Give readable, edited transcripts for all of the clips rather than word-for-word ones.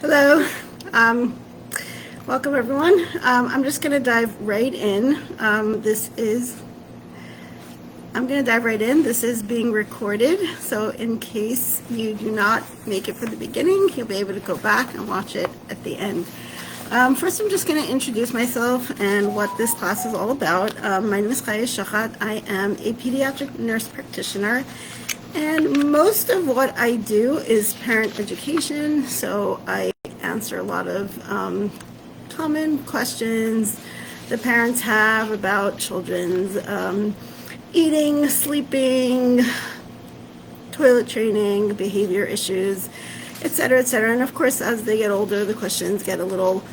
Hello. Um, Welcome, everyone. I'm just going to dive right in. I'm going to dive right in. This is being recorded, so in case you do not make it for the beginning, you'll be able to go back and watch it at the end. First, I'm just going to introduce myself and what this class is all about. My name is Chassidus. I am a pediatric nurse practitioner, and most of what I do is parent education, so I answer a lot of common questions the parents have about children's eating, sleeping, toilet training, behavior issues, etc., etc. And of course, as they get older, the questions get a little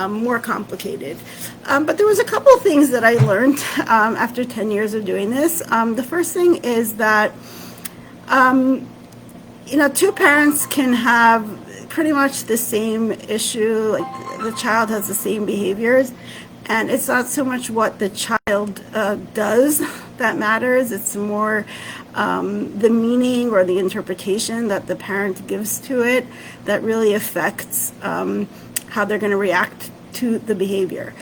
more complicated. But there was a couple of things that I learned after 10 years of doing this. The first thing is that two parents can have pretty much the same issue, like the child has the same behaviors, and it's not so much what the child does that matters, it's more the meaning or the interpretation that the parent gives to it that really affects how they're going to react to the behavior.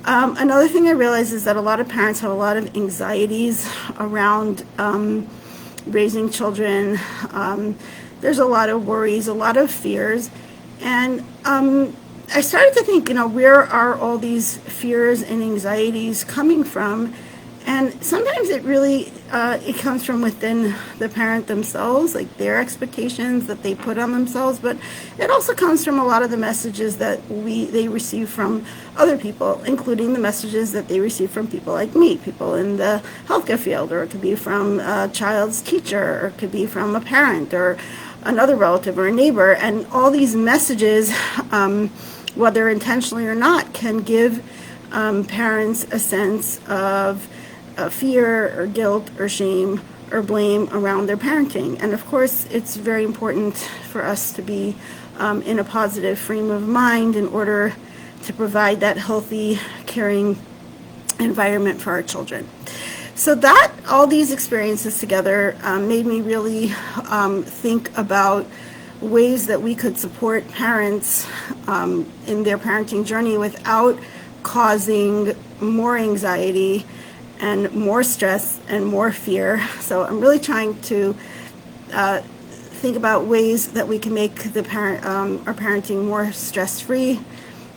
Another thing I realized is that a lot of parents have a lot of anxieties around raising children. There's a lot of worries, a lot of fears, and I started to think, where are all these fears and anxieties coming from? And sometimes it really it comes from within the parent themselves, like their expectations that they put on themselves, but it also comes from a lot of the messages that they receive from other people, including the messages that they receive from people like me, people in the healthcare field, or it could be from a child's teacher, or it could be from a parent or another relative or a neighbor. And all these messages, whether intentionally or not, can give parents a sense of fear or guilt or shame or blame around their parenting. And of course, it's very important for us to be in a positive frame of mind in order to provide that healthy, caring environment for our children. So that, all these experiences together made me really think about ways that we could support parents in their parenting journey without causing more anxiety and more stress and more fear. So I'm really trying to think about ways that we can make our parenting more stress-free,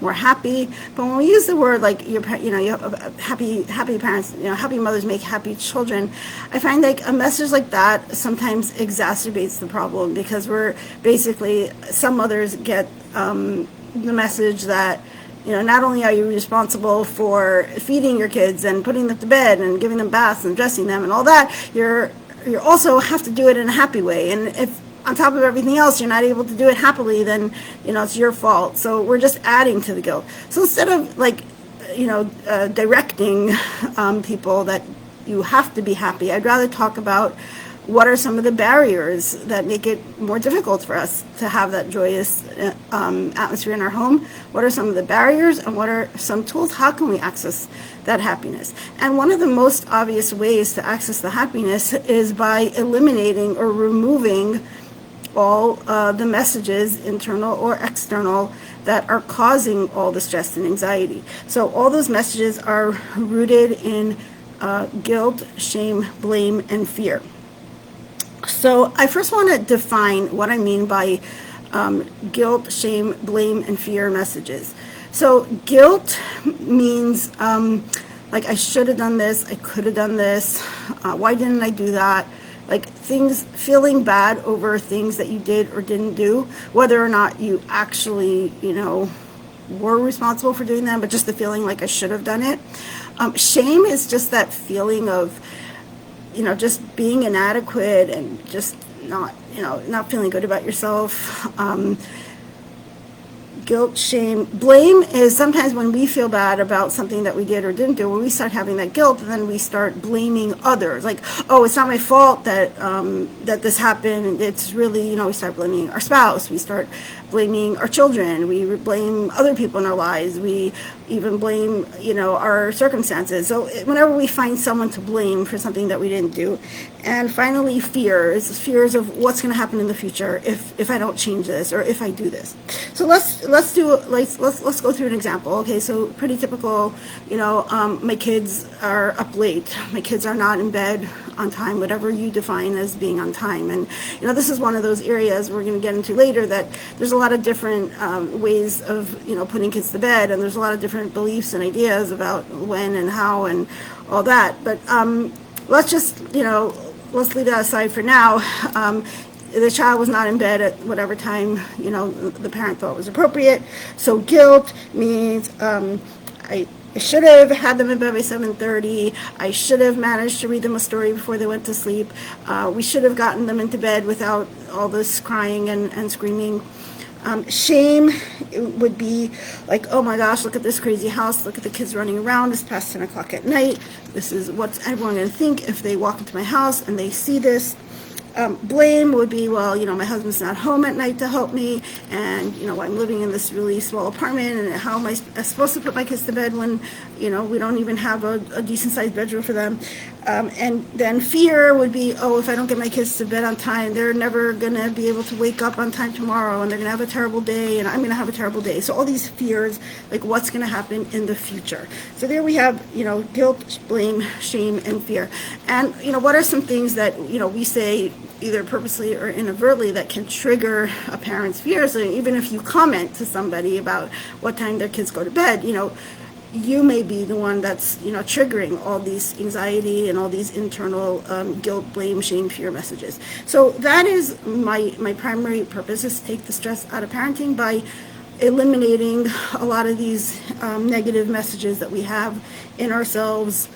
more happy. But when we use the word like you have happy parents, happy mothers make happy children, I find like a message like that sometimes exacerbates the problem, because we're basically, some mothers get the message that not only are you responsible for feeding your kids and putting them to bed and giving them baths and dressing them and all that, you also have to do it in a happy way. And if on top of everything else you're not able to do it happily, then it's your fault. So we're just adding to the guilt. So instead of directing people that you have to be happy, I'd rather talk about what are some of the barriers that make it more difficult for us to have that joyous atmosphere in our home? What are some of the barriers, and what are some tools? How can we access that happiness? And one of the most obvious ways to access the happiness is by eliminating or removing all the messages, internal or external, that are causing all the stress and anxiety. So all those messages are rooted in guilt, shame, blame, and fear. So I first want to define what I mean by guilt, shame, blame, and fear messages. So guilt means like I should have done this, I could have done this, why didn't I do that? Like things, feeling bad over things that you did or didn't do, whether or not you actually, were responsible for doing them, but just the feeling like I should have done it. Shame is just that feeling of just being inadequate and just not feeling good about yourself. Guilt, shame, blame is sometimes when we feel bad about something that we did or didn't do, when we start having that guilt, and then we start blaming others. Like, oh, it's not my fault that that this happened. It's really, we start blaming our spouse. We start blaming our children. We blame other people in our lives. We even blame, our circumstances. So whenever we find someone to blame for something that we didn't do, And finally, fears of what's going to happen in the future if I don't change this or if I do this. So let's go through an example. Okay, so pretty typical. My kids are up late. My kids are not in bed on time, whatever you define as being on time. And this is one of those areas we're going to get into later, that there's a lot of different ways of putting kids to bed, and there's a lot of different beliefs and ideas about when and how and all that. But let's just let's leave that aside for now. The child was not in bed at whatever time the parent thought was appropriate. So guilt means I should have had them in bed by 7:30. I should have managed to read them a story before they went to sleep. We should have gotten them into bed without all this crying and screaming. Shame would be like, oh my gosh, look at this crazy house. Look at the kids running around. It's past 10 o'clock at night. This is what's everyone going to think if they walk into my house and they see this. Blame would be, well, my husband's not home at night to help me, and I'm living in this really small apartment, and how am I supposed to put my kids to bed when we don't even have a decent sized bedroom for them. And then fear would be, oh, if I don't get my kids to bed on time, they're never gonna be able to wake up on time tomorrow, and they're gonna have a terrible day, and I'm gonna have a terrible day. So all these fears, like what's gonna happen in the future. So there we have guilt, blame, shame, and fear. And what are some things that we say either purposely or inadvertently that can trigger a parent's fears? So even if you comment to somebody about what time their kids go to bed, you may be the one that's triggering all these anxiety and all these internal guilt, blame, shame, fear messages. So that is my primary purpose, is to take the stress out of parenting by eliminating a lot of these negative messages that we have in ourselves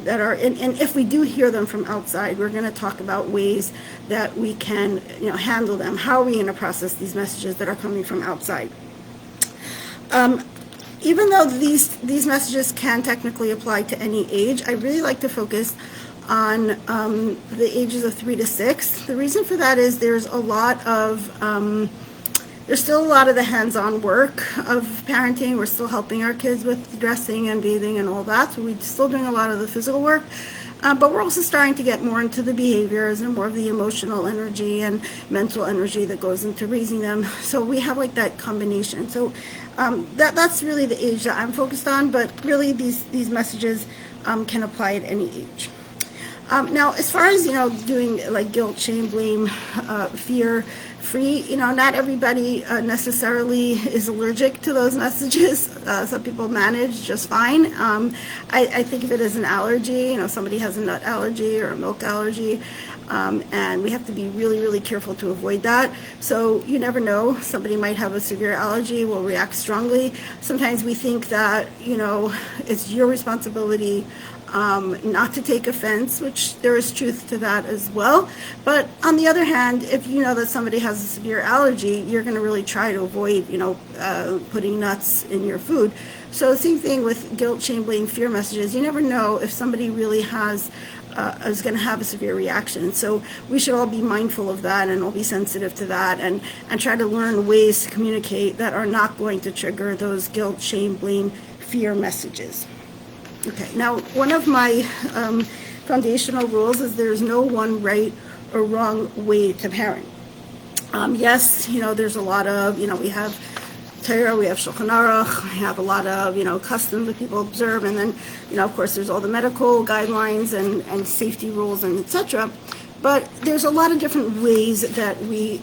that are, and if we do hear them from outside, we're going to talk about ways that we can handle them. How are we going to process these messages that are coming from outside? Even though these messages can technically apply to any age, I really like to focus on the ages of 3 to 6. The reason for that is there's still a lot of the hands-on work of parenting. We're still helping our kids with dressing and bathing and all that, so we're still doing a lot of the physical work. But we're also starting to get more into the behaviors and more of the emotional energy and mental energy that goes into raising them. So we have like that combination. So that's really the age that I'm focused on, but really these messages can apply at any age. Now, as far as, doing like guilt, shame, blame, fear free, not everybody necessarily is allergic to those messages. Some people manage just fine. I think of it as an allergy. Somebody has a nut allergy or a milk allergy, and we have to be really, really careful to avoid that. So you never know. Somebody might have a severe allergy, will react strongly. Sometimes we think that, it's your responsibility not to take offense, which there is truth to that as well. But on the other hand, if you know that somebody has a severe allergy, you're going to really try to avoid, putting nuts in your food. So same thing with guilt, shame, blame, fear messages. You never know if somebody really is going to have a severe reaction. So we should all be mindful of that and all be sensitive to that and try to learn ways to communicate that are not going to trigger those guilt, shame, blame, fear messages. Okay, now one of my foundational rules is there's no one right or wrong way to parent. Yes, there's a lot of, we have Torah, we have Shulchan Aruch, we have a lot of, customs that people observe, and then, of course, there's all the medical guidelines and safety rules and etc. But there's a lot of different ways that we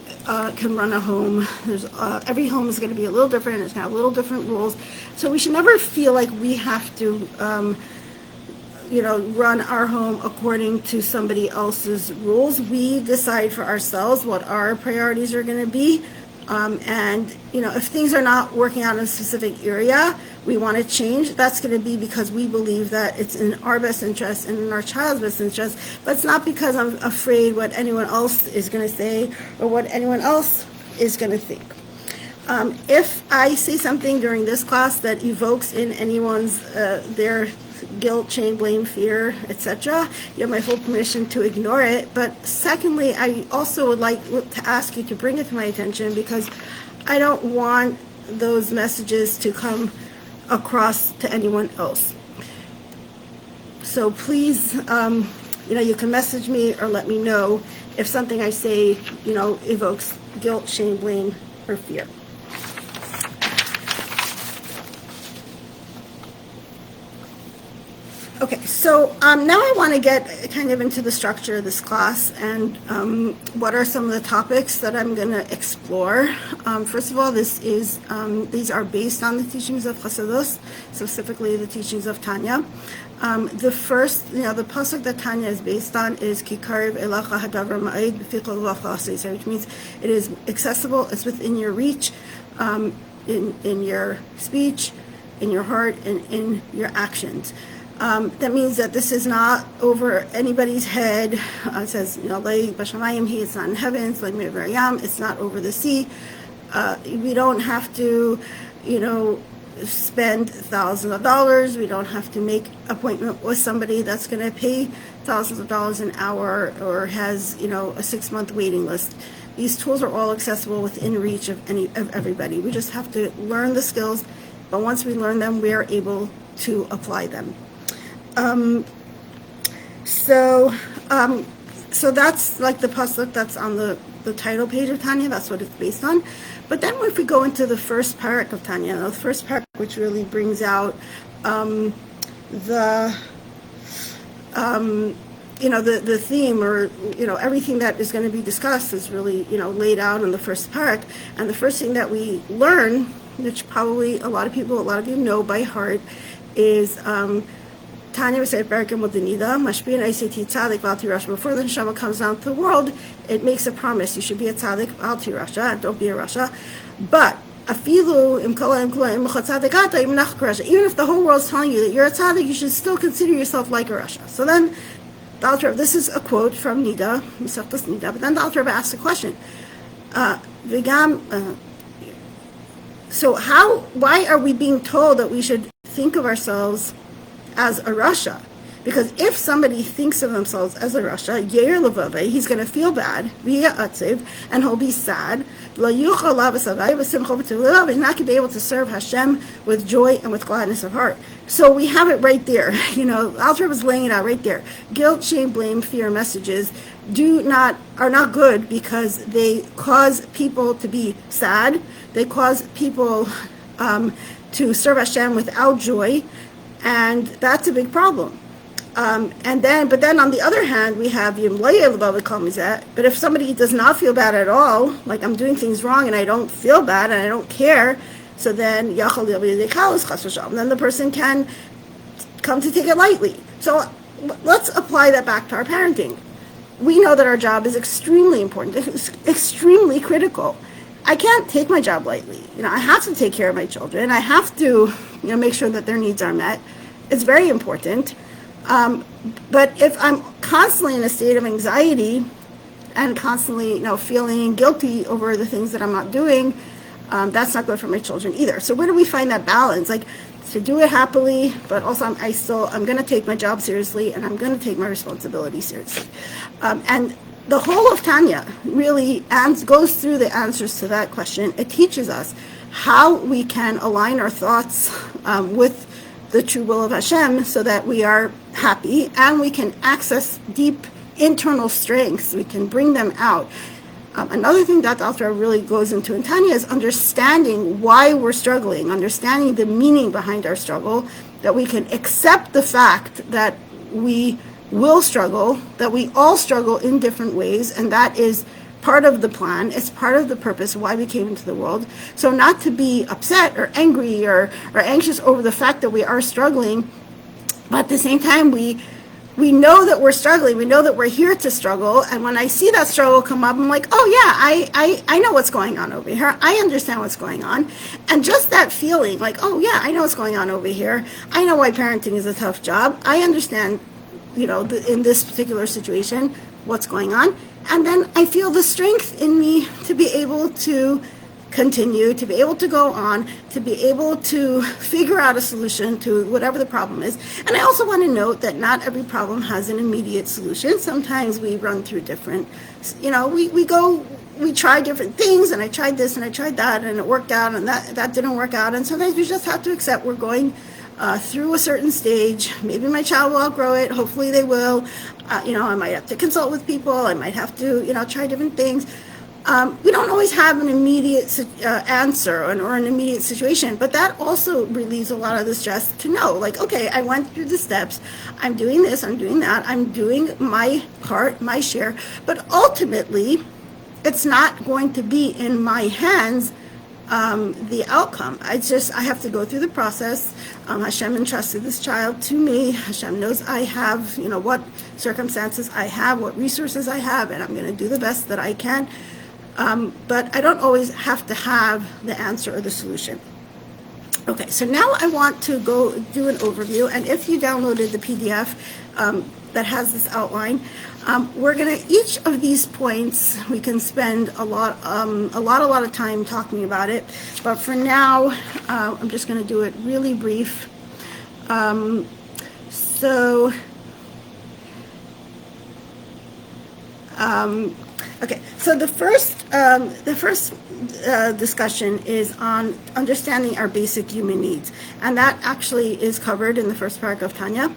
can run a home. There's every home is going to be a little different. It's going to have little different rules. So we should never feel like we have to, run our home according to somebody else's rules. We decide for ourselves what our priorities are going to be. And if things are not working out in a specific area, we want to change. That's going to be because we believe that it's in our best interest and in our child's best interest. But it's not because I'm afraid what anyone else is going to say or what anyone else is going to think. If I say something during this class that evokes in anyone's their guilt, shame, blame, fear, etc., you have my full permission to ignore it. But secondly, I also would like to ask you to bring it to my attention because I don't want those messages to come across to anyone else. So please You can message me or let me know if something I say, evokes guilt, shame, blame, or fear. Okay, so now I want to get kind of into the structure of this class and what are some of the topics that I'm going to explore. First of all, these are based on the teachings of Chassidus, specifically the teachings of Tanya. The first, the pasuk that Tanya is based on is Kikarev Elacha Hadavar Ma'id B'Fichol V'Achlasei, which means it is accessible, it's within your reach, in your speech, in your heart, and in your actions. That means that this is not over anybody's head. It says, it's not in heavens, it's not over the sea. We don't have to, spend thousands of dollars. We don't have to make appointment with somebody that's going to pay thousands of dollars an hour or has, a 6-month waiting list. These tools are all accessible within reach of everybody. We just have to learn the skills, but once we learn them, we are able to apply them. So that's like the pasuk that's on the title page of Tanya. That's what it's based on. But then if we go into the first parak of Tanya, the first parak which really brings out the theme, or everything that is going to be discussed is really laid out in the first parak. And the first thing that we learn, which probably a lot of you know by heart, is Tanya was said Barakim with the Nida, Mashbi and Isati Tzadik Valti Rasha. Before the Neshama comes down to the world, it makes a promise. You should be a Tzadik Valti Rasha, don't be a Rasha. But Afilu Imkala Imkala Imchatzadikata Imnach Rasha. Even if the whole world's telling you that you're a Tzadik, you should still consider yourself like a Rasha. So then the Alter Rebbe, this is a quote from Nida, Masechtas Nida, but then the Alter Rebbe asks a question. So why are we being told that we should think of ourselves as a Rasha? Because if somebody thinks of themselves as a Rasha, Yair Levave, he's going to feel bad, and he'll be sad. He's not going to be able to serve Hashem with joy and with gladness of heart. So we have it right there. Alter was laying it out right there. Guilt, shame, blame, fear messages are not good because they cause people to be sad. They cause people to serve Hashem without joy. And that's a big problem. But then on the other hand, we have but if somebody does not feel bad at all, like I'm doing things wrong and I don't feel bad and I don't care, so then then the person can come to take it lightly. So let's apply that back to our parenting. We know that our job is extremely important, it's extremely critical. I can't take my job lightly. I have to take care of my children. I have to, make sure that their needs are met. It's very important. But if I'm constantly in a state of anxiety and constantly, feeling guilty over the things that I'm not doing, that's not good for my children either. So where do we find that balance? Like, to do it happily, but also I'm going to take my job seriously and I'm going to take my responsibility seriously. And the whole of Tanya really goes through the answers to that question. It teaches us how we can align our thoughts with the true will of Hashem so that we are happy and we can access deep internal strengths. We can bring them out. Another thing that the Alter really goes into in Tanya is understanding why we're struggling, understanding the meaning behind our struggle, that we can accept the fact that we will struggle, that we all struggle in different ways, and that is part of the plan. It's part of the purpose why we came into the world. So not to be upset or angry or anxious over the fact that we are struggling, but at the same time we know that we're struggling. We know that we're here to struggle. And when I see that struggle come up, I'm like, oh yeah, I know what's going on over here. I understand what's going on. And just that feeling like, oh yeah, I know what's going on over here. I know why parenting is a tough job. I understand, in this particular situation, what's going on. And then I feel the strength in me to be able to continue, to be able to go on, to be able to figure out a solution to whatever the problem is. And I also want to note that not every problem has an immediate solution. Sometimes we run through different, we try different things, and I tried this and I tried that, and it worked out, and that didn't work out. And sometimes we just have to accept we're going through a certain stage. Maybe my child will outgrow it. Hopefully they will. I might have to consult with people. I might have to, try different things. We don't always have an immediate answer or an immediate situation, but that also relieves a lot of the stress to know, like, okay, I went through the steps, I'm doing this, I'm doing that, I'm doing my part, my share, but ultimately, it's not going to be in my hands, the outcome. I have to go through the process. Hashem entrusted this child to me. Hashem knows I have, what circumstances I have, what resources I have, and I'm going to do the best that I can. But I don't always have to have the answer or the solution. Okay, so now I want to go do an overview, and if you downloaded the PDF that has this outline, we're going to, each of these points, we can spend a lot of time talking about it, but for now, I'm just going to do it really brief. Okay, so the first discussion is on understanding our basic human needs, and that actually is covered in the first paragraph of Tanya.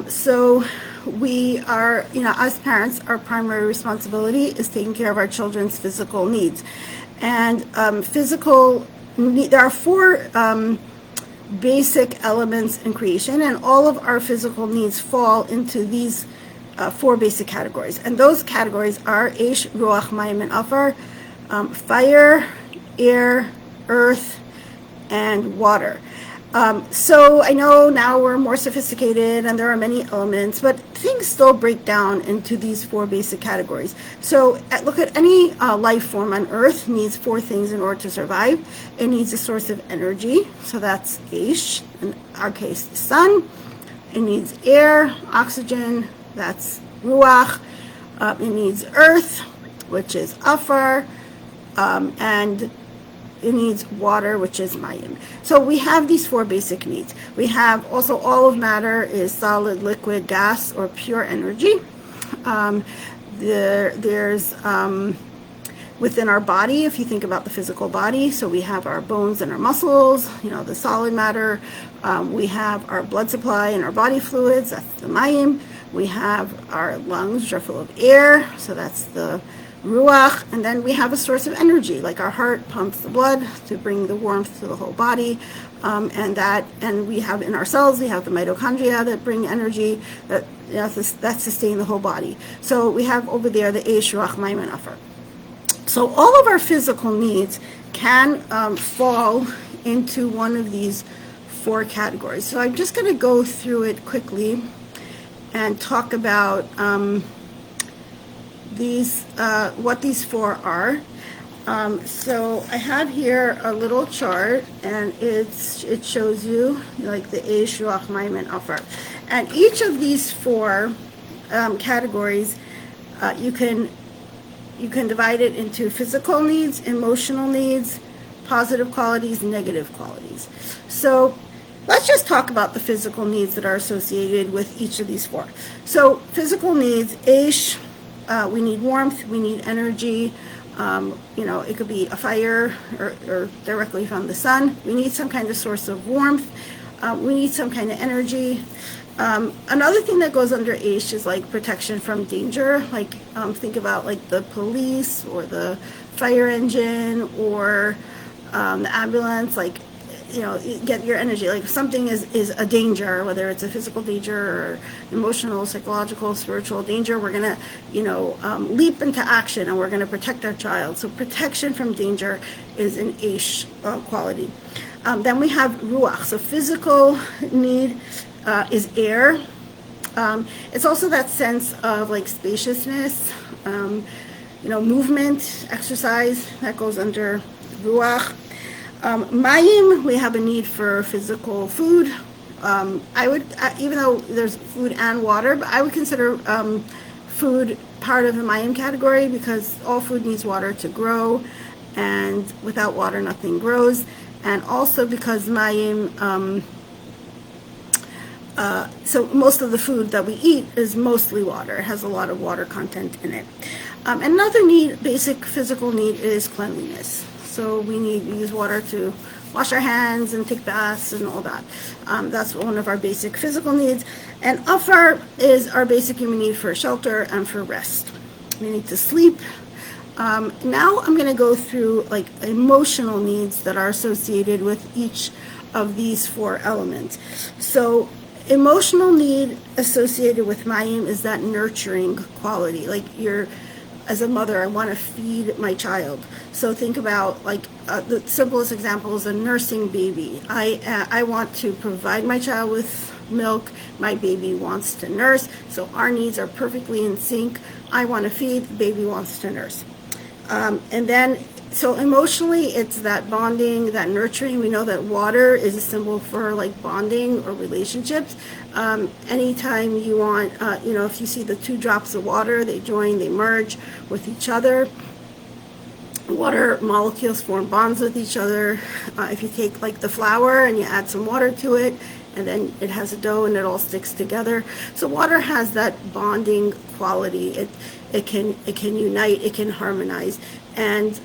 So we are, as parents, our primary responsibility is taking care of our children's physical needs, and there are four basic elements in creation, and all of our physical needs fall into these four basic categories, and those categories are Eish, Ruach, Mayim, and Afar, fire, air, earth, and water. So I know now we're more sophisticated and there are many elements, but things still break down into these four basic categories. So look at any life form on Earth needs four things in order to survive. It needs a source of energy, so that's Eish, in our case the sun. It needs air, oxygen, that's Ruach. It needs earth, which is Afar, and it needs water, which is Mayim. So we have these four basic needs. We have also all of matter is solid, liquid, gas, or pure energy. There's within our body, if you think about the physical body, so we have our bones and our muscles, the solid matter. We have our blood supply and our body fluids, that's the Mayim. We have our lungs, which are full of air, so that's the Ruach, and then we have a source of energy, like our heart pumps the blood to bring the warmth to the whole body, and we have in our cells, we have the mitochondria that bring energy that sustain the whole body. So we have over there the Eish, Ruach, Mayim, and Afar. So all of our physical needs can fall into one of these four categories. So I'm just going to go through it quickly and talk about what these four are. So I have here a little chart, and it shows you like the Eish, Ruach, Mayim, and Afar. And each of these four categories, you can divide it into physical needs, emotional needs, positive qualities, negative qualities. So let's just talk about the physical needs that are associated with each of these four. So physical needs, Eish, we need warmth, we need energy, it could be a fire or directly from the sun. We need some kind of source of warmth. We need some kind of energy. Another thing that goes under Eish is like protection from danger. Like think about like the police or the fire engine or the ambulance. Like get your energy. Like if something is a danger, whether it's a physical danger or emotional, psychological, spiritual danger, we're gonna leap into action and we're gonna protect our child. So protection from danger is an Eish quality. Then we have Ruach. So physical need is air. It's also that sense of like spaciousness, movement, exercise, that goes under Ruach. Mayim, we have a need for physical food. I would, even though there's food and water, but I would consider food part of the Mayim category because all food needs water to grow, and without water nothing grows. And also because Mayim, so most of the food that we eat is mostly water. It has a lot of water content in it. Another need, basic physical need, is cleanliness. So we use water to wash our hands and take baths and all that. That's one of our basic physical needs. And afar is our basic human need for shelter and for rest. We need to sleep. Now I'm going to go through like emotional needs that are associated with each of these four elements. So emotional need associated with mayim is that nurturing quality. Like as a mother, I want to feed my child. So think about like the simplest example is a nursing baby. I want to provide my child with milk. My baby wants to nurse. So our needs are perfectly in sync. I want to feed, the baby wants to nurse. And then, so emotionally, it's that bonding, that nurturing. We know that water is a symbol for like bonding or relationships. Anytime you want, if you see the two drops of water, they join, they merge with each other. Water molecules form bonds with each other. If you take like the flour and you add some water to it, and then it has a dough and it all sticks together. So water has that bonding quality. It can unite, it can harmonize, and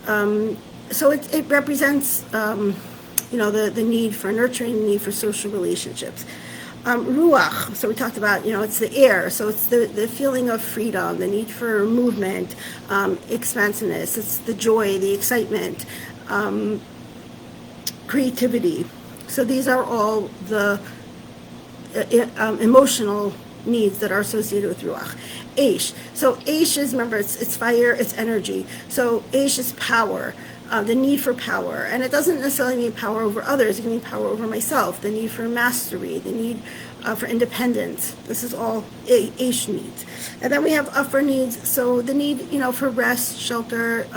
so it represents the need for nurturing, the need for social relationships. Ruach, so we talked about, it's the air, so it's the feeling of freedom, the need for movement, expansiveness, it's the joy, the excitement, creativity. So these are all the emotional needs that are associated with ruach. Eish. So eish is, remember, it's fire, it's energy. So eish is power, the need for power. And it doesn't necessarily mean power over others. It can mean power over myself, the need for mastery, the need for independence. This is all eish needs. And then we have upper needs. So the need, for rest, shelter,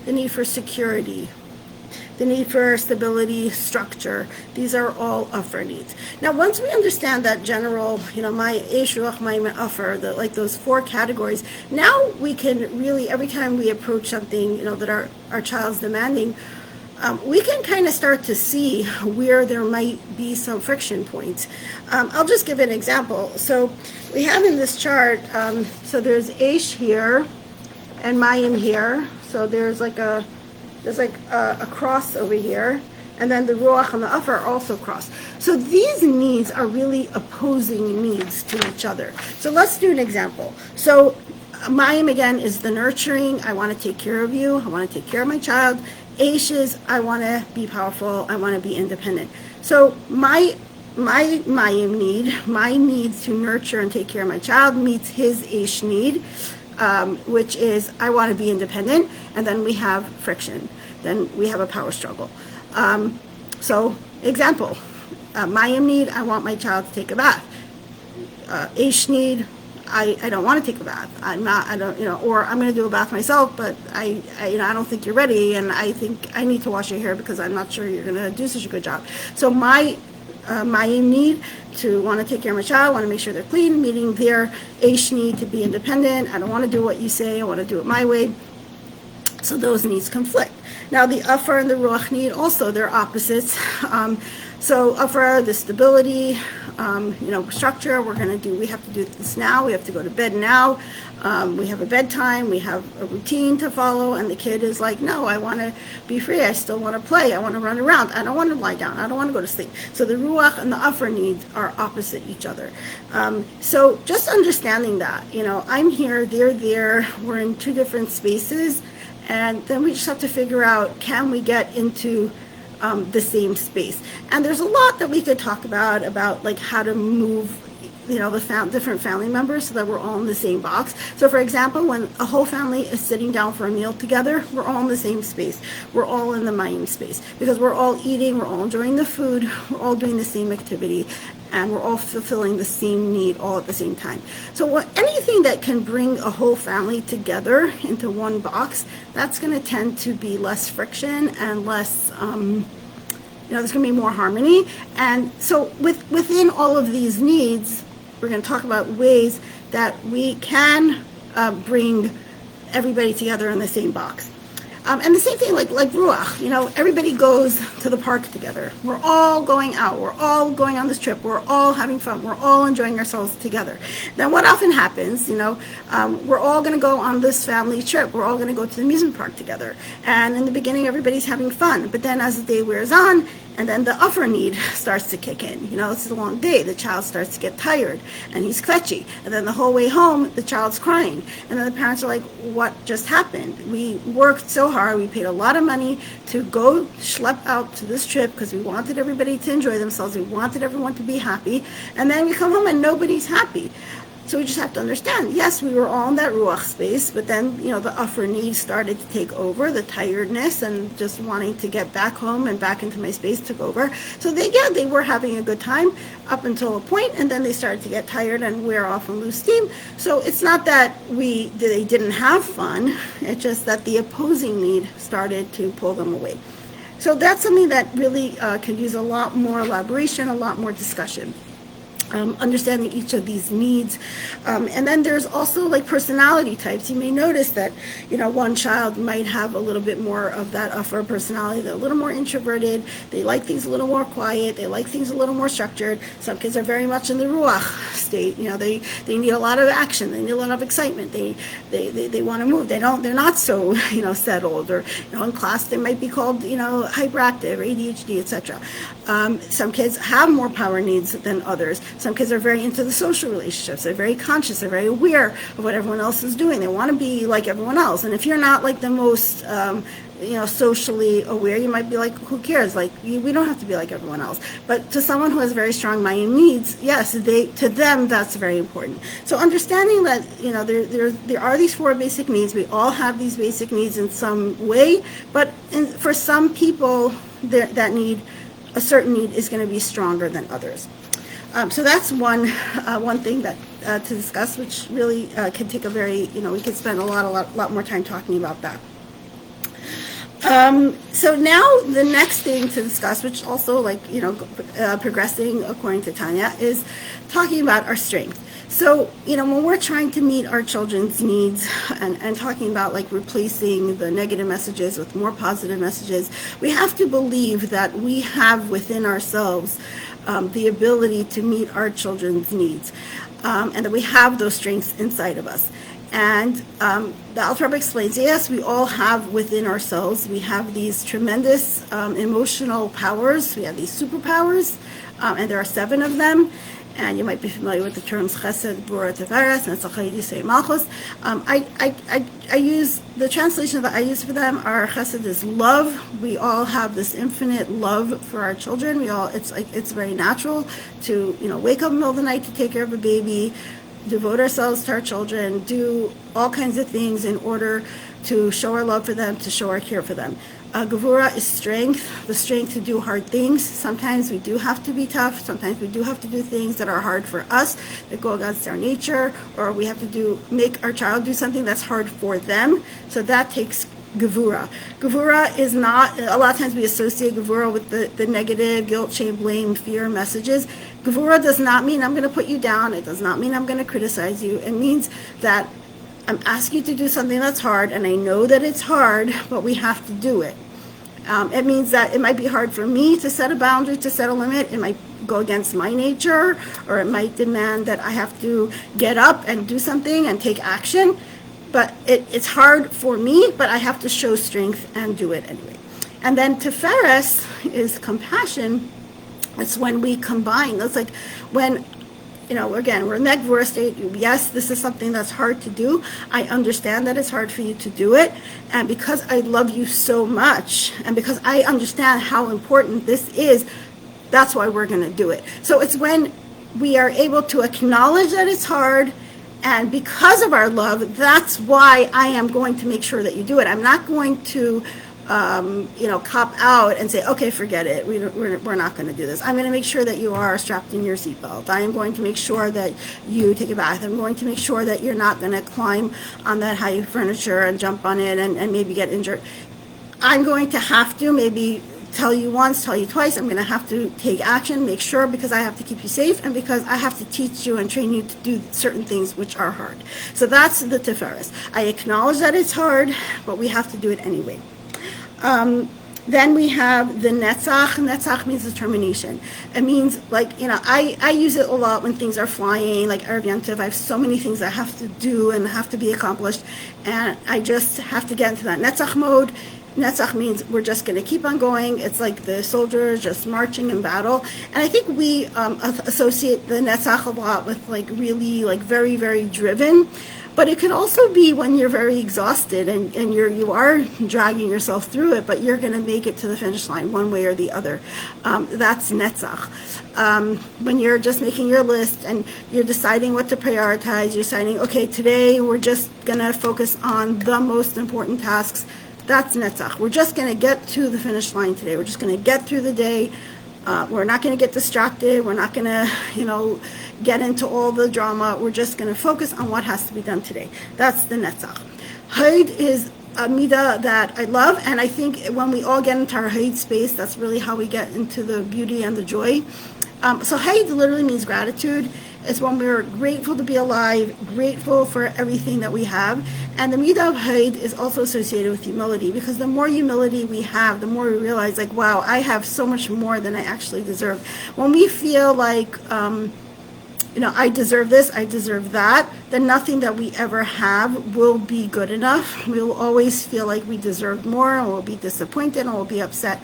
the need for security, the need for stability, structure. These are all upper needs. Now, once we understand that general, my eish, ruach, mayim, and upper, like those four categories, now we can really, every time we approach something, that our child's demanding, we can kind of start to see where there might be some friction points. I'll just give an example. So we have in this chart, so there's eish here and mayim here. So there's like a cross over here, and then the ruach and the upper are also crossed. So these needs are really opposing needs to each other. So let's do an example. So mayim again is the nurturing. I want to take care of you. I want to take care of my child. Eish is I want to be powerful. I want to be independent. So my mayim need, my need to nurture and take care of my child meets his eish need, which is I want to be independent, and then we have friction. Then we have a power struggle. So example, mayim need, I want my child to take a bath. Eish need, I don't want to take a bath. Or I'm going to do a bath myself, but I don't think you're ready, and I think I need to wash your hair because I'm not sure you're going to do such a good job. So my need to want to take care of my child, want to make sure they're clean, meeting their eish need to be independent. I don't want to do what you say, I want to do it my way. So those needs conflict. Now the upper and the ruach need also, they're opposites. So upper, the stability, structure, we have to do this now, we have to go to bed now, we have a bedtime, we have a routine to follow, and the kid is like, no, I want to be free, I still want to play, I want to run around, I don't want to lie down, I don't want to go to sleep. So the ruach and the upper needs are opposite each other. So just understanding that, I'm here, they're there, we're in two different spaces, and then we just have to figure out, can we get into the same space? And there's a lot that we could talk about like how to move, the different family members so that we're all in the same box. So for example, when a whole family is sitting down for a meal together, we're all in the same space. We're all in the mayim space because we're all eating, we're all enjoying the food, we're all doing the same activity, and we're all fulfilling the same need all at the same time. So anything that can bring a whole family together into one box, that's going to tend to be less friction and less, there's going to be more harmony. And so within all of these needs, we're going to talk about ways that we can bring everybody together in the same box. And the same thing like ruach, everybody goes to the park together. We're all going out. We're all going on this trip. We're all having fun. We're all enjoying ourselves together. Then what often happens, we're all going to go on this family trip. We're all going to go to the amusement park together. And in the beginning, everybody's having fun. But then as the day wears on, And then the upper need starts to kick in. It's a long day. The child starts to get tired, and he's kvetchy. And then the whole way home, the child's crying. And then the parents are like, what just happened? We worked so hard. We paid a lot of money to go schlep out to this trip because we wanted everybody to enjoy themselves. We wanted everyone to be happy. And then we come home and nobody's happy. So we just have to understand, yes, we were all in that ruach space, but then, the upper need started to take over, the tiredness and just wanting to get back home and back into my space took over. So they were having a good time up until a point, and then they started to get tired and wear off and lose steam. So it's not that they didn't have fun, it's just that the opposing need started to pull them away. So that's something that really could use a lot more elaboration, a lot more discussion. Understanding each of these needs. And then there's also like personality types. You may notice that, one child might have a little bit more of that upper personality. They're a little more introverted. They like things a little more quiet. They like things a little more structured. Some kids are very much in the ruach state. They need a lot of action. They need a lot of excitement. They want to move. They're not so, settled. Or, in class they might be called, hyperactive or ADHD, etc. Some kids have more power needs than others. Some kids are very into the social relationships. They're very conscious. They're very aware of what everyone else is doing. They want to be like everyone else. And if you're not like the most, socially aware, you might be like, who cares? Like, we don't have to be like everyone else. But to someone who has very strong Mayim needs, yes, to them, that's very important. So understanding that, there are these 4 basic needs. We all have these basic needs in some way. But for some people, that need, a certain need is going to be stronger than others. So that's one thing that to discuss, which really can take a very, we could spend a lot more time talking about that. So now the next thing to discuss, which also progressing according to Tanya, is talking about our strength. So, when we're trying to meet our children's needs and talking about replacing the negative messages with more positive messages, we have to believe that we have within ourselves the ability to meet our children's needs, and that we have those strengths inside of us. And the Alter Rebbe explains, yes, we all have within ourselves, we have these tremendous emotional powers, we have these superpowers, and there are 7 of them. And you might be familiar with the terms Chesed, Gvura, Tiferes, and Tzachar, Yisei, Malchus. I use, the translation that I use for them are Chesed is love. We all have this infinite love for our children. It's very natural to, wake up in the middle of the night to take care of a baby, devote ourselves to our children, do all kinds of things in order to show our love for them, to show our care for them. Gevura is strength, the strength to do hard things. Sometimes we do have to be tough. Sometimes we do have to do things that are hard for us, that go against our nature, or we have to make our child do something that's hard for them. So that takes Gevura. Gevura is not, a lot of times we associate Gevura with the negative, guilt, shame, blame, fear messages. Gevura does not mean I'm going to put you down. It does not mean I'm going to criticize you. It means that I'm asking you to do something that's hard, and I know that it's hard, but we have to do it. It means that it might be hard for me to set a boundary, to set a limit. It might go against my nature, or it might demand that I have to get up and do something and take action. But it's hard for me, but I have to show strength and do it anyway. And then Tiferes is compassion. It's when we combine. That's like when, again, we're in that Gvura state. Yes, this is something that's hard to do. I understand that it's hard for you to do it. And because I love you so much, and because I understand how important this is, that's why we're going to do it. So it's when we are able to acknowledge that it's hard, and because of our love, that's why I am going to make sure that you do it. I'm not going to cop out and say, okay, forget it. We're not going to do this. I'm going to make sure that you are strapped in your seatbelt. I am going to make sure that you take a bath. I'm going to make sure that you're not going to climb on that high furniture and jump on it and maybe get injured. I'm going to have to maybe tell you once, tell you twice. I'm going to have to take action, make sure, because I have to keep you safe and because I have to teach you and train you to do certain things which are hard. So that's the Tiferes. I acknowledge that it's hard, but we have to do it anyway. Then we have the Netzach. Netzach means determination. It means, I use it a lot when things are flying, like Erev Yom Tov. I have so many things I have to do and have to be accomplished, and I just have to get into that Netzach mode. Netzach means we're just going to keep on going. It's like the soldiers just marching in battle. And I think we associate the Netzach a lot with like really like very, very driven. But it could also be when you're very exhausted and you are dragging yourself through it, but you're going to make it to the finish line one way or the other. That's Netzach. When you're just making your list and you're deciding what to prioritize, you're deciding, okay, today we're just going to focus on the most important tasks. That's Netzach. We're just going to get to the finish line today. We're just going to get through the day. We're not going to get distracted. We're not going to, get into all the drama. We're just going to focus on what has to be done today. That's the Netzach. Haid is a midah that I love, and I think when we all get into our Haid space, that's really how we get into the beauty and the joy. So Haid literally means gratitude. It's when we're grateful to be alive, grateful for everything that we have. And the midah of Haid is also associated with humility, because the more humility we have, the more we realize, like, wow, I have so much more than I actually deserve. When we feel like, I deserve this, I deserve that, then nothing that we ever have will be good enough. We will always feel like we deserve more, and we'll be disappointed, and we'll be upset.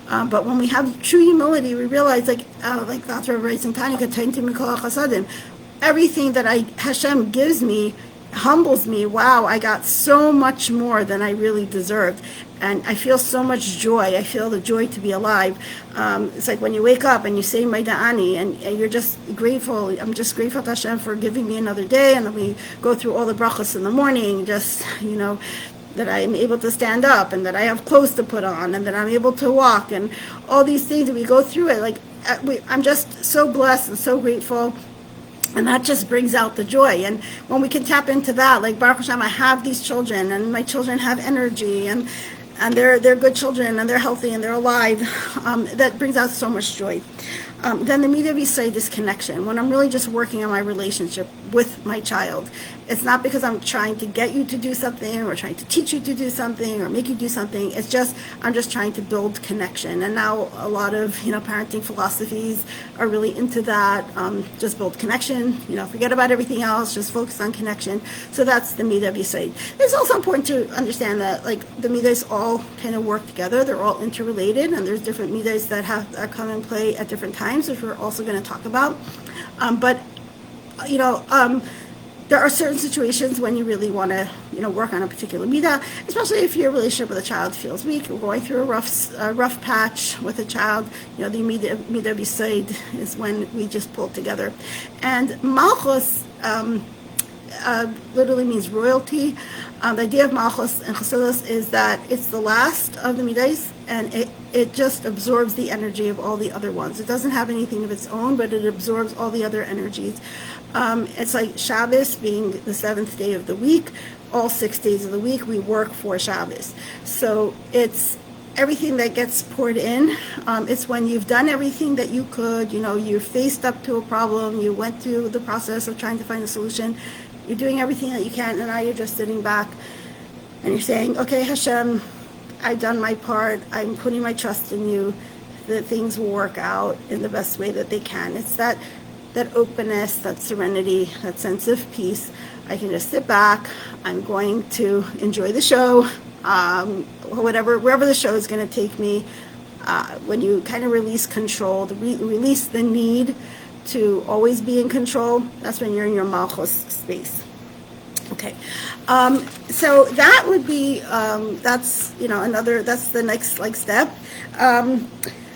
But when we have true humility, we realize, like the author writes in Tanya, everything that Hashem gives me humbles me. Wow, I got so much more than I really deserved. And I feel so much joy. I feel the joy to be alive. It's like when you wake up and you say my da'ani, and you're just grateful. I'm just grateful to Hashem for giving me another day. And then we go through all the brachas in the morning, just, that I'm able to stand up, and that I have clothes to put on, and that I'm able to walk, and all these things. And we go through it. Like, I'm just so blessed and so grateful. And that just brings out the joy. And when we can tap into that, like, Baruch Hashem, I have these children, and my children have energy, and they're good children, and they're healthy, and they're alive. That brings out so much joy. Then the midah v'sayid is connection. When I'm really just working on my relationship with my child, it's not because I'm trying to get you to do something, or trying to teach you to do something, or make you do something. It's just, I'm just trying to build connection. And now a lot of, parenting philosophies are really into that. Just build connection, forget about everything else, just focus on connection. So that's the midah v'sayid. It's also important to understand that, like, the midahs all kind of work together. They're all interrelated, and there's different midahs that come in play at different times, which we're also going to talk about. There are certain situations when you really want to, work on a particular midah, especially if your relationship with a child feels weak, or going through a rough patch with a child. The midah v'sayid is when we just pull together. And malchus literally means royalty. The idea of malchus and Chassidus is that it's the last of the midahs, and it just absorbs the energy of all the other ones. It doesn't have anything of its own, but it absorbs all the other energies. It's like Shabbos being the seventh day of the week. All 6 days of the week we work for Shabbos. So it's everything that gets poured in. It's when you've done everything that you could, you faced up to a problem, you went through the process of trying to find a solution, you're doing everything that you can, and now you're just sitting back and you're saying, okay, Hashem, I've done my part, I'm putting my trust in you, that things will work out in the best way that they can. It's that openness, that serenity, that sense of peace. I can just sit back, I'm going to enjoy the show, wherever the show is going to take me. When you kind of release control, release the need to always be in control, that's when you're in your malchus space. Okay, so that would be that's the next step.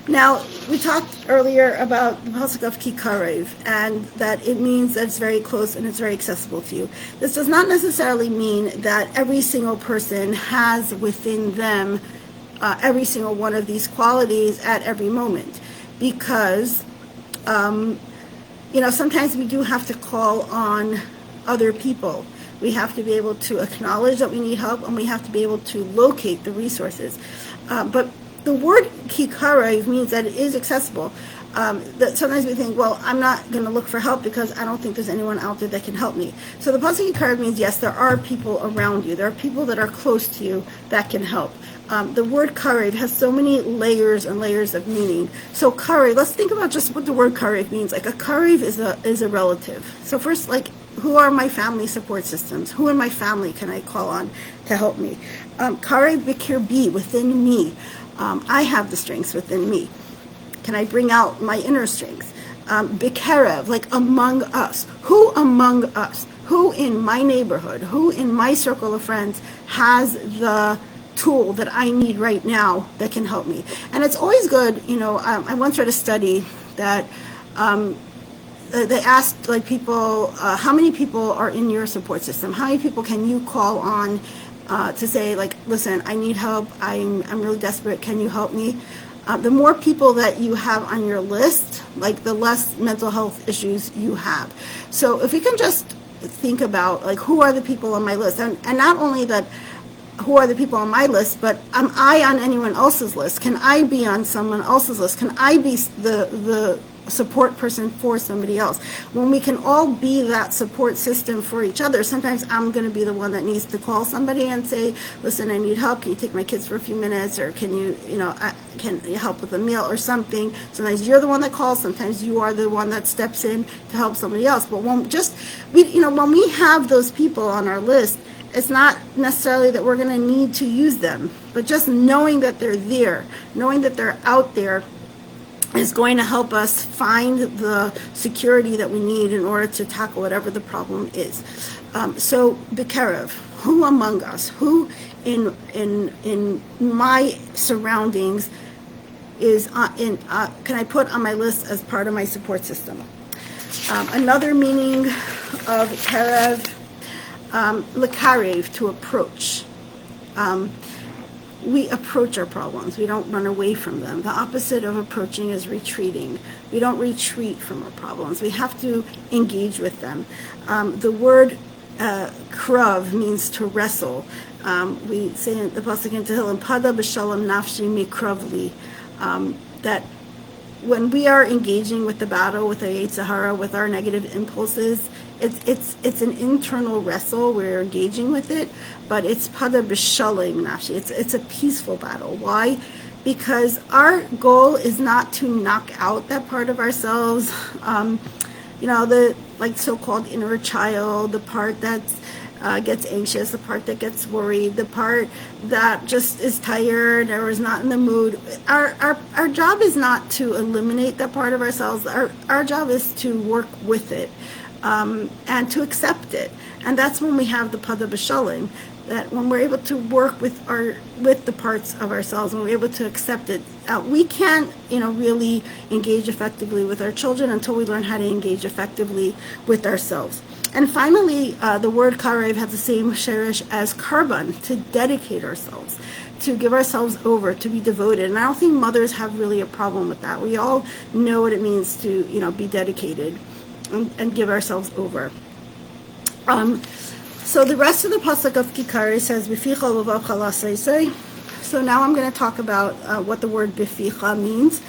Now, we talked earlier about the pasuk of Kikarev, and that it means that it's very close and it's very accessible to you. This does not necessarily mean that every single person has within them every single one of these qualities at every moment, because sometimes we do have to call on other people. We have to be able to acknowledge that we need help, and we have to be able to locate the resources. But the word kikarev means that it is accessible. That sometimes we think, well, I'm not going to look for help because I don't think there's anyone out there that can help me. So the pasuk kikarev means, yes, there are people around you. There are people that are close to you that can help. The word karev has so many layers and layers of meaning. So karev, let's think about just what the word karev means. Like, a karev is a relative. So first, like, who are my family support systems? Who in my family can I call on to help me? Kare bikir bi, within me. I have the strengths within me. Can I bring out my inner strength? Bikerev, like among us. Who among us? Who in my neighborhood? Who in my circle of friends has the tool that I need right now that can help me? And it's always good, I once read a study that they asked like people, how many people are in your support system? How many people can you call on to say like, listen, I need help. I'm really desperate. Can you help me? The more people that you have on your list, like the less mental health issues you have. So if we can just think about like, who are the people on my list? And not only that, who are the people on my list, but am I on anyone else's list? Can I be on someone else's list? Can I be the support person for somebody else? When we can all be that support system for each other, sometimes I'm going to be the one that needs to call somebody and say, listen, I need help. Can you take my kids for a few minutes? Or can you help with a meal or something? Sometimes you're the one that calls. Sometimes you are the one that steps in to help somebody else. But when we have those people on our list, it's not necessarily that we're going to need to use them, but just knowing that they're there, knowing that they're out there, is going to help us find the security that we need in order to tackle whatever the problem is. So, Bikerev, who among us, who in my surroundings can I put on my list as part of my support system? Another meaning of Kerev, Lekarev, to approach. We approach our problems. We don't run away from them. The opposite of approaching is retreating. We don't retreat from our problems. We have to engage with them. The word krav means to wrestle. We say in the pasuk in Tehillim, "Pada b'shalom nafshi mikravli," that when we are engaging with the battle, with the Yetzer Hara, with our negative impulses, it's an internal wrestle. We're engaging with it, but it's pada b'shalom nafshi. It's a peaceful battle. Why? Because our goal is not to knock out that part of ourselves. The like so-called inner child, the part that gets anxious, the part that gets worried, the part that just is tired or is not in the mood. Our job is not to eliminate that part of ourselves. Our job is to work with it and to accept it. And that's when we have the pada b'shalom, that when we're able to work with the parts of ourselves, when we're able to accept it. We can't really engage effectively with our children until we learn how to engage effectively with ourselves. And finally, the word karev has the same sherish as karban, to dedicate ourselves, to give ourselves over, to be devoted. And I don't think mothers have really a problem with that. We all know what it means to be dedicated and give ourselves over. So the rest of the pasuk of Kikari says, "B'ficha l'vavcha la'asei." So now I'm going to talk about what the word "b'ficha" means.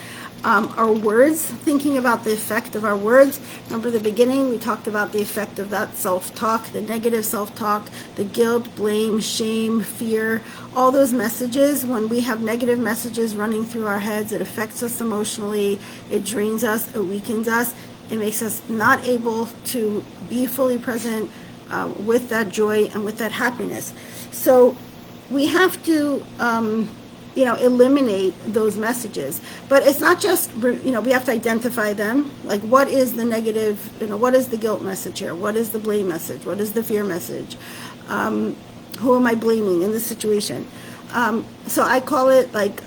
Our words, thinking about the effect of our words. Remember the beginning, we talked about the effect of that self-talk, the negative self-talk, the guilt, blame, shame, fear, all those messages. When we have negative messages running through our heads, it affects us emotionally, it drains us, it weakens us, it makes us not able to be fully present with that joy and with that happiness. So we have to eliminate those messages. But it's not just, we have to identify them. Like, what is the negative, what is the guilt message here? What is the blame message? What is the fear message? Who am I blaming in this situation? So I call it like,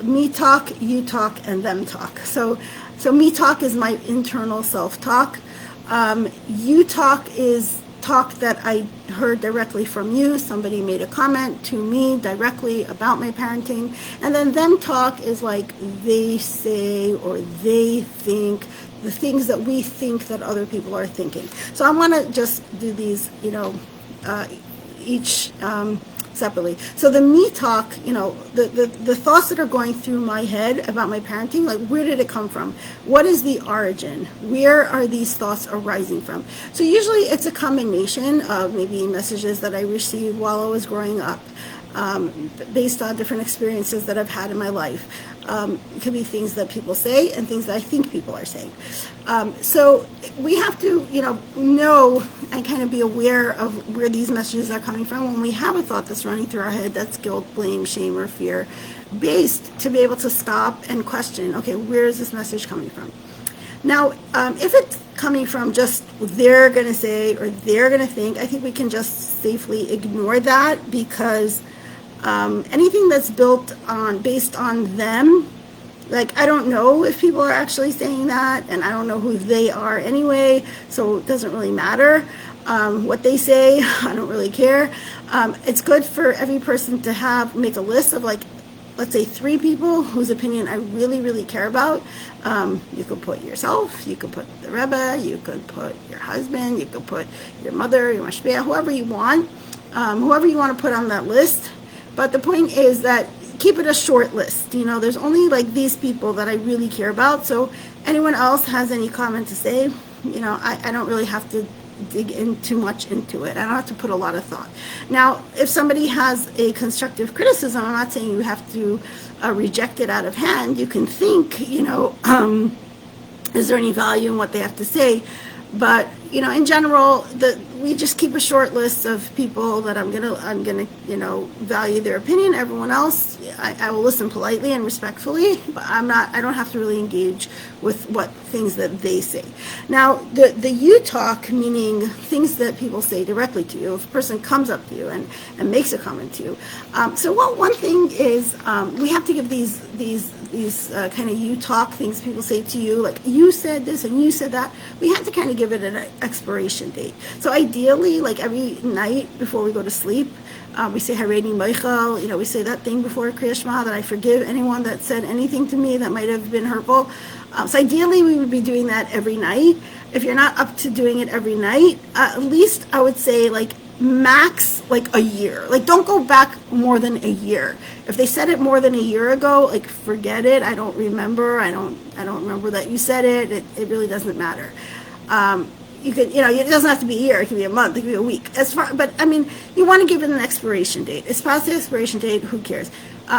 me talk, you talk, and them talk. So me talk is my internal self-talk. You talk is talk that I heard directly from you. Somebody made a comment to me directly about my parenting. And then them talk is like they say or they think, the things that we think that other people are thinking. So I want to just do these, each separately. So the me talk, the thoughts that are going through my head about my parenting, like, where did it come from? What is the origin? Where are these thoughts arising from? So usually it's a combination of maybe messages that I received while I was growing up, based on different experiences that I've had in my life. It could be things that people say and things that I think people are saying. So we have to, know and kind of be aware of where these messages are coming from when we have a thought that's running through our head that's guilt, blame, shame, or fear based, to be able to stop and question, okay, where is this message coming from? Now, if it's coming from just they're going to say or they're going to think, I think we can just safely ignore that, because anything that's based on them, like, I don't know if people are actually saying that, and I don't know who they are anyway, so it doesn't really matter what they say. I don't really care. It's good for every person to make a list of, like, let's say 3 people whose opinion I really, really care about. You could put yourself, you could put the Rebbe, you could put your husband, you could put your mother, your mashpia, whoever you want to put on that list. But the point is that keep it a short list. There's only like these people that I really care about. So anyone else has any comment to say, I don't really have to dig in too much into it. I don't have to put a lot of thought. Now, if somebody has a constructive criticism, I'm not saying you have to reject it out of hand. You can think, is there any value in what they have to say? But in general, we just keep a short list of people that I'm gonna value their opinion. Everyone else, I will listen politely and respectfully, but I don't have to really engage with what things that they say. Now, the you talk, meaning things that people say directly to you. If a person comes up to you and makes a comment to you. One thing is we have to give these kind of you talk things people say to you, like you said this and you said that. We have to kind of give it an expiration date. So ideally, like every night before we go to sleep, we say Hareini Michael. We say that thing before Kriya Shema, that I forgive anyone that said anything to me that might have been hurtful. So ideally, we would be doing that every night. If you're not up to doing it every night, at least I would say like max like a year. Like, don't go back more than a year. If they said it more than a year ago, like, forget it. I don't remember. I don't remember that you said it. It really doesn't matter. You could, it doesn't have to be a year. It could be a month. It could be a week. But I mean, you want to give it an expiration date. It's past the expiration date. Who cares?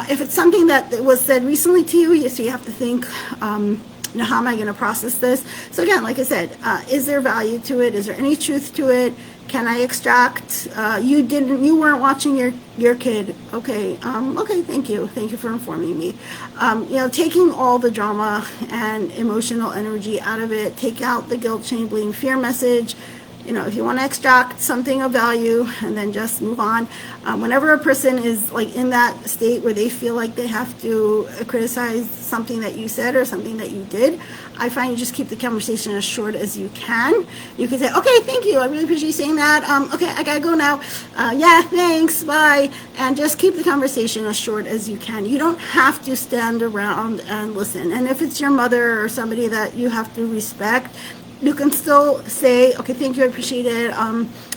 If it's something that was said recently to you, so you have to think, how am I going to process this? So again, like I said, is there value to it? Is there any truth to it? Can I extract? You weren't watching your kid. Okay. Okay. Thank you for informing me. Taking all the drama and emotional energy out of it. Take out the guilt, shame, blame, fear message. If you want to extract something of value, and then just move on. Whenever a person is like in that state where they feel like they have to criticize something that you said or something that you did, I find you just keep the conversation as short as you can. You can say, okay, thank you. I really appreciate you saying that. Okay, I gotta go now. Yeah, thanks, bye. And just keep the conversation as short as you can. You don't have to stand around and listen. And if it's your mother or somebody that you have to respect, you can still say, okay, thank you, I appreciate it.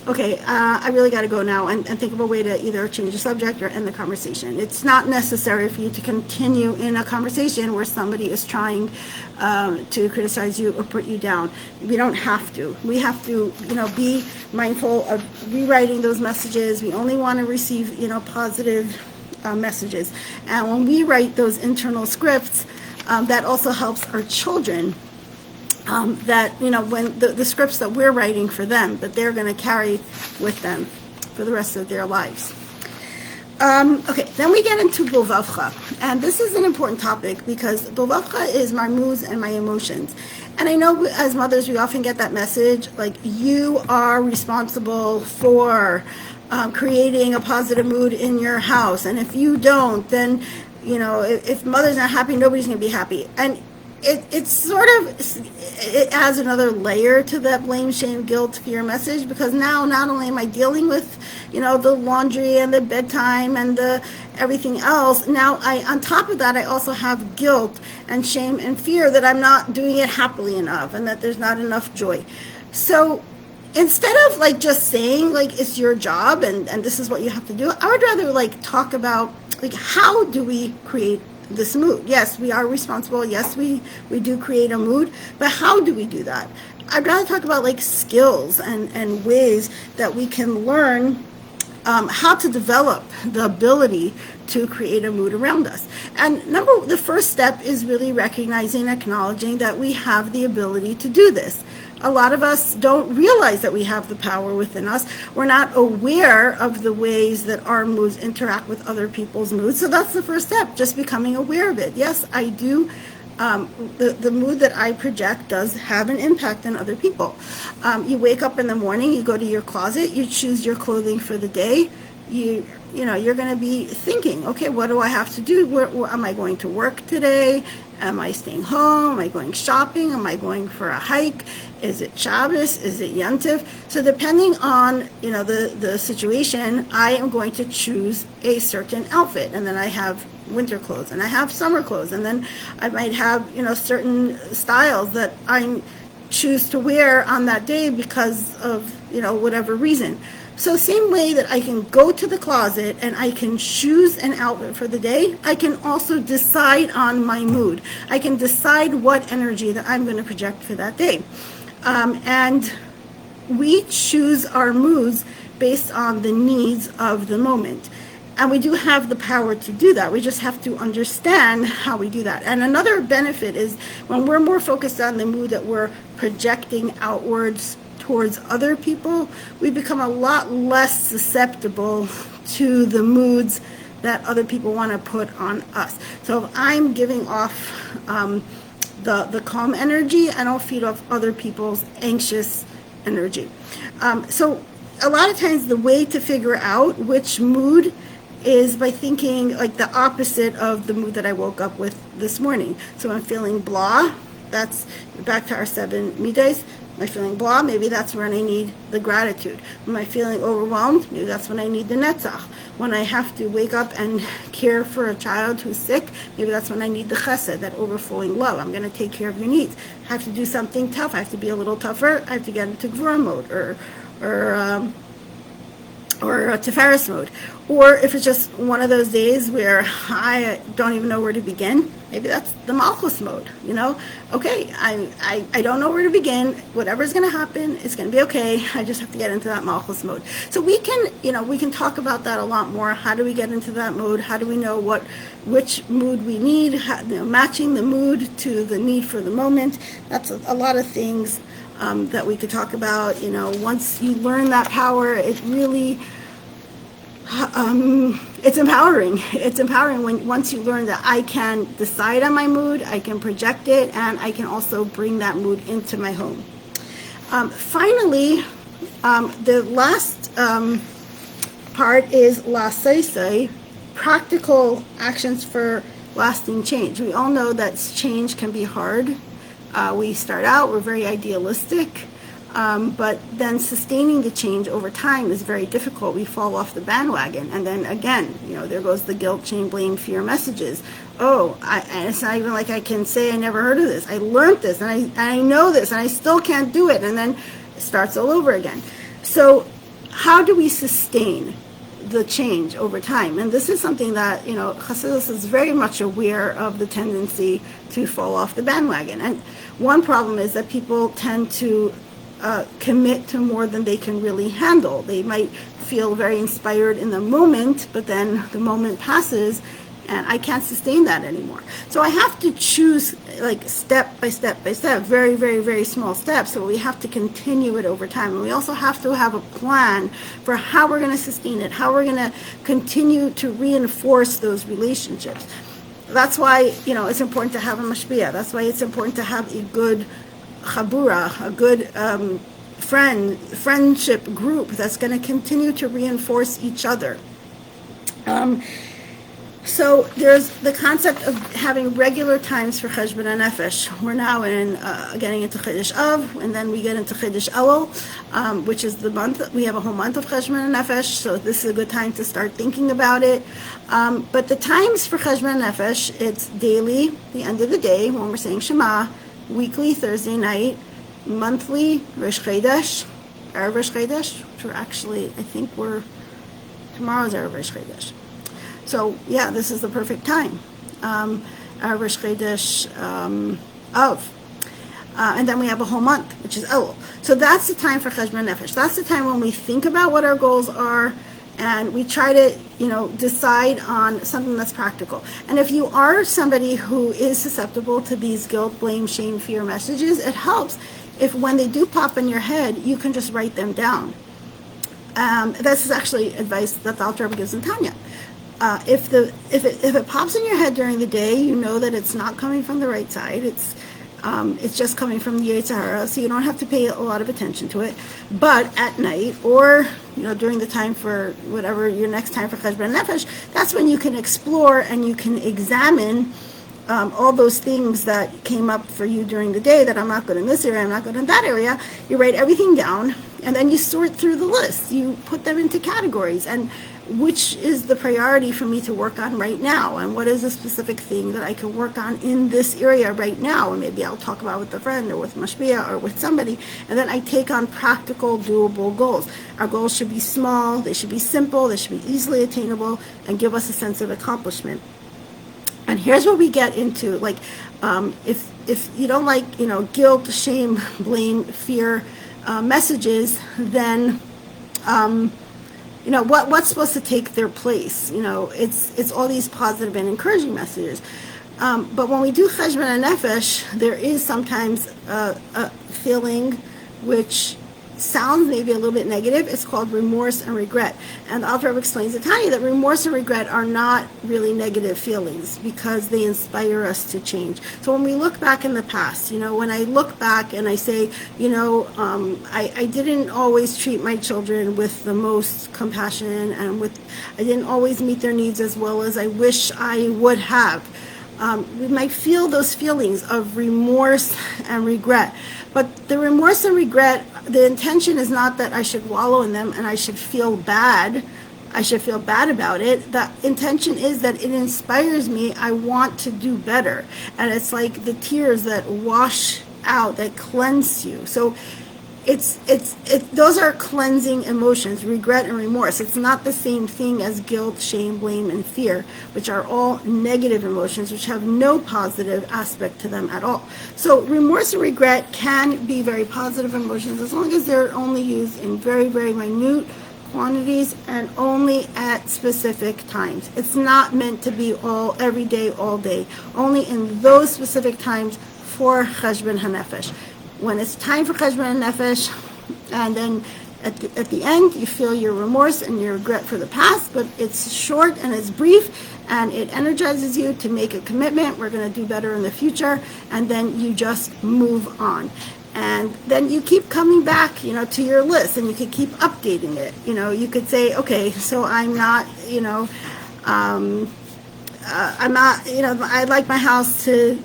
Okay, I really got to go now, and think of a way to either change the subject or end the conversation. It's not necessary for you to continue in a conversation where somebody is trying to criticize you or put you down. We don't have to. We have to, be mindful of rewriting those messages. We only want to receive, positive messages. And when we write those internal scripts, that also helps our children. That when the scripts that we're writing for them, that they're going to carry with them for the rest of their lives. Okay, then we get into Bovavcha, and this is an important topic because Bovavcha is my moods and my emotions. And I know as mothers we often get that message, like, you are responsible for creating a positive mood in your house, and if you don't, then if mother's not happy, nobody's going to be happy. And it adds another layer to that blame, shame, guilt, fear message, because now not only am I dealing with, the laundry and the bedtime and the everything else, now on top of that, I also have guilt and shame and fear that I'm not doing it happily enough and that there's not enough joy. So instead of like just saying like it's your job and this is what you have to do, I would rather like talk about like how do we create this mood. Yes, we are responsible. Yes, we do create a mood, but how do we do that? I'd rather talk about like skills and ways that we can learn how to develop the ability to create a mood around us. And the first step is really recognizing, acknowledging that we have the ability to do this. A lot of us don't realize that we have the power within us. We're not aware of the ways that our moods interact with other people's moods. So that's the first step, just becoming aware of it. Yes, I do. The mood that I project does have an impact on other people. You wake up in the morning, you go to your closet, you choose your clothing for the day. You're going to be thinking, okay, what do I have to do? Where am I going to work today? Am I staying home? Am I going shopping? Am I going for a hike? Is it Shabbos? Is it Yantiv? So depending on, the situation, I am going to choose a certain outfit. And then I have winter clothes and I have summer clothes. And then I might have, certain styles that I choose to wear on that day because of, whatever reason. So same way that I can go to the closet and I can choose an outfit for the day, I can also decide on my mood. I can decide what energy that I'm going to project for that day. And we choose our moods based on the needs of the moment. And we do have the power to do that. We just have to understand how we do that. And another benefit is when we're more focused on the mood that we're projecting outwards towards other people, we become a lot less susceptible to the moods that other people want to put on us. So if I'm giving off the calm energy, I don't feed off other people's anxious energy. So a lot of times the way to figure out which mood is by thinking like the opposite of the mood that I woke up with this morning. So I'm feeling blah, that's back to our 7 midas. Am I feeling blah? Maybe that's when I need the gratitude. Am I feeling overwhelmed? Maybe that's when I need the netzach. When I have to wake up and care for a child who's sick, maybe that's when I need the chesed, that overflowing love. I'm going to take care of your needs. I have to do something tough. I have to be a little tougher. I have to get into gvura mode or a Tiferes mode. Or if it's just one of those days where I don't even know where to begin, maybe that's the Malchus mode, Okay, I don't know where to begin. Whatever's going to happen, it's going to be okay. I just have to get into that Malchus mode. So we can talk about that a lot more. How do we get into that mode? How do we know which mood we need? Matching the mood to the need for the moment. That's a lot of things that we could talk about. Once you learn that power, it really it's empowering. It's empowering once you learn that I can decide on my mood, I can project it, and I can also bring that mood into my home. Finally, the last part is lasaisai, practical actions for lasting change. We all know that change can be hard. We start out, we're very idealistic, but then sustaining the change over time is very difficult. We fall off the bandwagon, and then again, there goes the guilt, shame, blame, fear messages. And it's not even like I can say I never heard of this. I learned this, and I know this, and I still can't do it, and then it starts all over again. So how do we sustain the change over time? And this is something that, Chassidus is very much aware of, the tendency to fall off the bandwagon. And one problem is that people tend to commit to more than they can really handle. They might feel very inspired in the moment, but then the moment passes and I can't sustain that anymore. So I have to choose like step by step by step, very, very, very small steps. So we have to continue it over time. And we also have to have a plan for how we're going to sustain it, how we're going to continue to reinforce those relationships. That's why, it's important to have a mashpia. That's why it's important to have a good chabura, a good friendship group that's going to continue to reinforce each other. So there's the concept of having regular times for cheshbon nefesh. We're now getting into Chodesh Av, and then we get into Chodesh Elul, which is the month. We have a whole month of cheshbon nefesh, so this is a good time to start thinking about it. But the times for cheshbon nefesh, it's daily, the end of the day when we're saying Shema, weekly Thursday night, monthly Rosh Chodesh, Erev Rosh Chodesh, which we're actually, I think tomorrow's Erev Rosh Chodesh. So yeah, this is the perfect time. Erev Rosh Chodesh Av. And then we have a whole month, which is Elul. So that's the time for Cheshbon Nefesh. That's the time when we think about what our goals are and we try to, decide on something that's practical. And if you are somebody who is susceptible to these guilt, blame, shame, fear messages, it helps if when they do pop in your head, you can just write them down. This is actually advice that the Alter Rebbe gives in Tanya. If it pops in your head during the day, you know that it's not coming from the right side. It's just coming from the Yetzer Hara, so you don't have to pay a lot of attention to it. But at night, or during the time for whatever your next time for Cheshbon Nefesh, that's when you can explore and you can examine all those things that came up for you during the day, that I'm not good in this area, I'm not good in that area. You write everything down, and then you sort through the list. You put them into categories, and which is the priority for me to work on right now, and what is a specific thing that I can work on in this area right now, and maybe I'll talk about with a friend or with Mashpia or with somebody, and then I take on practical, doable goals. Our goals should be small, they should be simple, they should be easily attainable, and give us a sense of accomplishment. And here's where we get into, like, if you don't like, guilt, shame, blame, fear messages, then what's supposed to take their place? It's all these positive and encouraging messages. But when we do Cheshbon Nefesh, there is sometimes a feeling which sounds maybe a little bit negative. It's called remorse and regret. And the Alter Rebbe explains to Tanya that remorse and regret are not really negative feelings because they inspire us to change. So when we look back in the past, when I look back and I say, I didn't always treat my children with the most compassion, and I didn't always meet their needs as well as I wish I would have. We might feel those feelings of remorse and regret. But the remorse and regret, the intention is not that I should wallow in them and I should feel bad. I should feel bad about it. The intention is that it inspires me. I want to do better. And it's like the tears that wash out, that cleanse you. So those are cleansing emotions, regret and remorse. It's not the same thing as guilt, shame, blame, and fear, which are all negative emotions, which have no positive aspect to them at all. So remorse and regret can be very positive emotions as long as they're only used in very, very minute quantities and only at specific times. It's not meant to be every day, all day. Only in those specific times for Cheshbon HaNefesh. When it's time for Cheshbon Nefesh, and then at the end you feel your remorse and your regret for the past, but it's short and it's brief, and it energizes you to make a commitment. We're going to do better in the future, and then you just move on. And then you keep coming back, to your list, and you can keep updating it. You could say, okay, so I'm not, I'd like my house to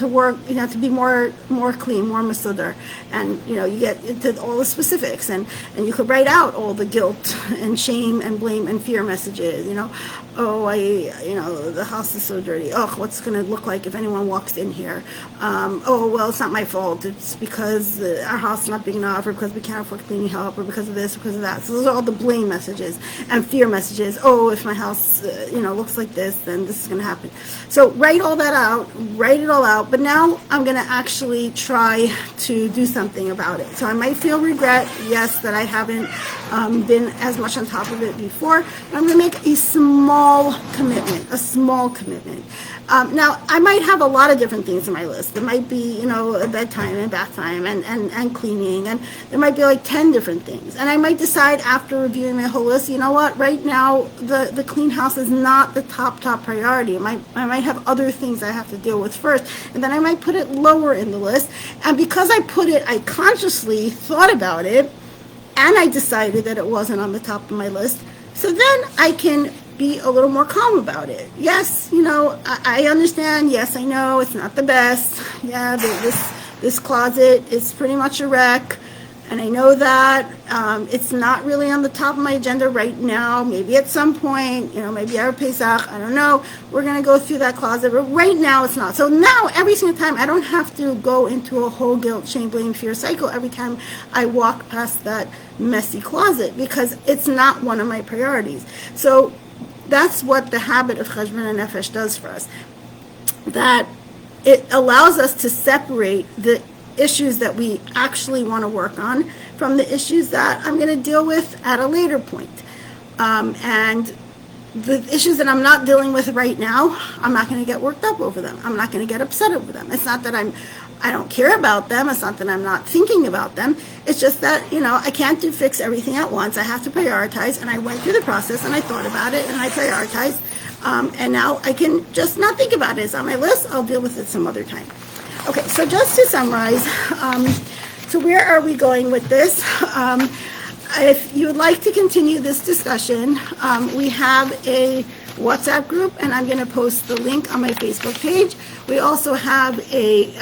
work, to be more clean, more masudar, and you get into all the specifics, and you could write out all the guilt and shame and blame and fear messages. The house is so dirty. Oh, what's going to look like if anyone walks in here? It's not my fault. It's because our house is not big enough, or because we can't afford cleaning help, or because of this, or because of that. So those are all the blame messages and fear messages. Oh, if my house, looks like this, then this is going to happen. So write all that out. Write it all out. But now I'm going to actually try to do something about it. So I might feel regret, yes, that I haven't been as much on top of it before. I'm going to make a small commitment. Now, I might have a lot of different things on my list. There might be, a bedtime and bath time and cleaning, and there might be like 10 different things. And I might decide after reviewing my whole list, right now the clean house is not the top priority. I might have other things I have to deal with first, and then I might put it lower in the list. And because I consciously thought about it, and I decided that it wasn't on the top of my list, so then I can be a little more calm about it. Yes, I understand. Yes, I know it's not the best. Yeah, this closet is pretty much a wreck, and I know that it's not really on the top of my agenda right now. Maybe at some point, maybe Erev Pesach, I don't know. We're going to go through that closet, but right now it's not. So now, every single time, I don't have to go into a whole guilt, shame, blame, fear cycle every time I walk past that messy closet, because it's not one of my priorities. So that's what the habit of Cheshbon Nefesh does for us. That it allows us to separate the issues that we actually want to work on from the issues that I'm going to deal with at a later point. And the issues that I'm not dealing with right now, I'm not going to get worked up over them. I'm not going to get upset over them. It's not that I don't care about them. It's not that I'm not thinking about them. It's just that, I can't fix everything at once. I have to prioritize, and I went through the process, and I thought about it, and I prioritized, and now I can just not think about it. It's on my list. I'll deal with it some other time. Okay, so just to summarize, so where are we going with this? If you would like to continue this discussion, we have a WhatsApp group, and I'm going to post the link on my Facebook page. We also have a